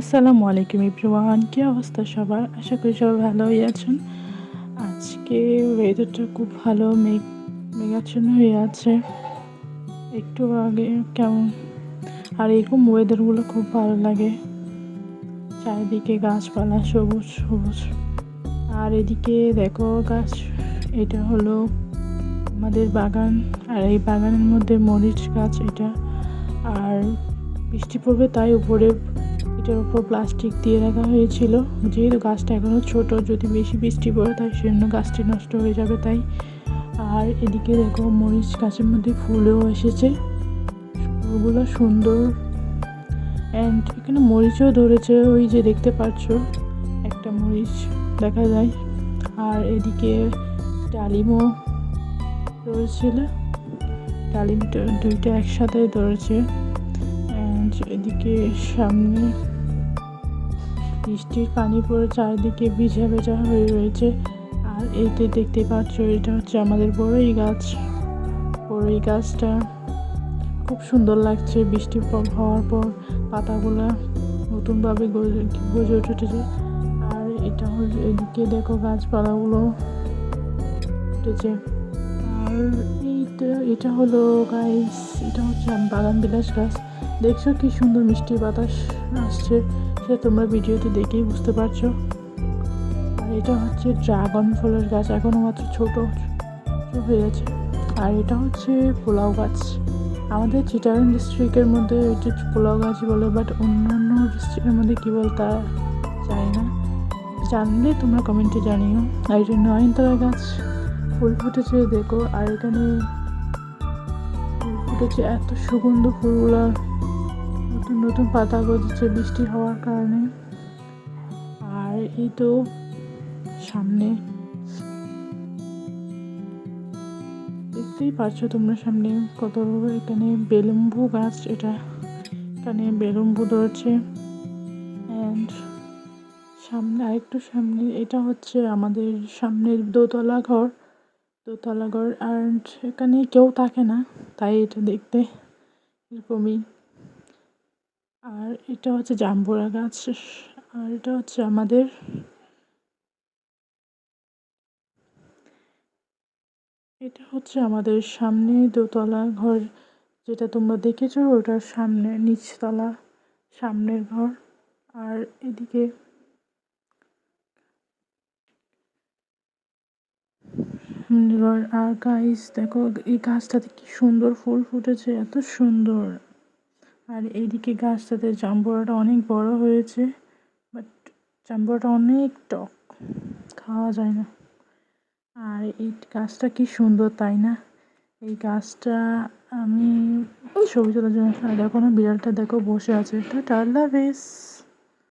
আসসালামু আলাইকুম এভরিওয়ান, কি অবস্থা সবার? আশা করি সবাই ভালোই আছেন। আজকে ওয়েদারটা খুব ভালো, মেঘাচ্ছন্ন হয়ে আছে একটু আগে কেমন। আর এরকম ওয়েদারগুলো খুব ভালো লাগে, চারিদিকে গাছপালা সবুজ সবুজ। আর এদিকে দেখো গাছ, এটা হলো আমাদের বাগান। আর এই বাগানের মধ্যে মরিচ গাছ এটা। আর বৃষ্টি পড়বে তাই উপরে, এটার উপর প্লাস্টিক দিয়ে রাখা হয়েছিল, যেহেতু গাছটা এখনও ছোট, যদি বেশি বৃষ্টি পড়ে তাই সেজন্য গাছটি নষ্ট হয়ে যাবে তাই। আর এদিকে দেখো মরিচ গাছের মধ্যে ফুলও এসেছে, ফুলগুলো সুন্দর। অ্যান্ড এখানে মরিচও ধরেছে, ওই যে দেখতে পাচ্ছ একটা মরিচ দেখা যায়। আর এদিকে ডালিমও ধরেছিল, ডালিমটা দুইটা একসাথে ধরেছে। অ্যান্ড এদিকে সামনে বৃষ্টির পানি পড়ে চারিদিকে ভিজা ভেজা হয়ে রয়েছে। আর এইটা দেখতে পাচ্ছ, এটা হচ্ছে আমাদের বড়ই গাছ। বড়ই গাছটা খুব সুন্দর লাগছে, বৃষ্টি হওয়ার পর পাতাগুলা নতুনভাবে গজে উঠেছে। আর এটা হচ্ছে, এদিকে দেখো গাছপালাগুলো উঠেছে। আর এটা হলো গাইস, এটা হচ্ছে বাগান বিলাস গাছ। দেখছো কি সুন্দর মিষ্টি বাতাস আসছে, সেটা তোমরা ভিডিওতে দেখেই বুঝতে পারছো। আর এটা হচ্ছে ড্রাগন ফলের গাছ, এখনো মাত্র ছোট হয়ে আছে। আর এটা হচ্ছে পোলাও গাছ। আমাদের চিটাগাং ডিস্ট্রিক্টের মধ্যে এটা পোলাও গাছই বলে, বাট অন্যান্য ডিস্ট্রিক্টের মধ্যে কী বল তা জানি না, জানলে তোমরা কমেন্টে জানিও। আর এটা নয়নতারা গাছ, ফুল ফুটেছে দেখো। আর এখানে ফুল ফুটেছে, এত সুগন্ধ ফুলগুলা, নতুন নতুন পাতা গজিয়েছে বৃষ্টি হওয়ার কারণে। আর এই তো সামনে দেখতেই পাচ্ছ তোমরা, সামনে কত, এখানে বেলুম্বু গাছ, এটা এখানে বেলুম্বু ধরেছে। অ্যান্ড সামনে আরেকটু সামনে, এটা হচ্ছে আমাদের সামনের দোতলা ঘর। আর এখানে কেউ থাকে না, তাই এটা দেখতে এরকমই। আর এটা হচ্ছে জাম্বুরা গাছ। আর এটা হচ্ছে আমাদের সামনে দোতলা ঘর, যেটা তোমরা দেখেছো ওটার সামনে নিচতলা সামনের ঘর। আর এদিকে আর গাইস দেখো এই গাছটাতে কি সুন্দর ফুল ফুটেছে, এত সুন্দর। আর এইদিকে গাছটাতে জাম্বুরাটা অনেক বড় হয়েছে, বাট জাম্বুরাটা অনেক টক, খাওয়া যায় না। আর এই গাছটা কি সুন্দর তাই না? এই গাছটা আমি ছবি তোলার জন্য, দেখো না বিড়ালটা দেখো বসে আছে, টাটা আল্লাহ হাফেজ।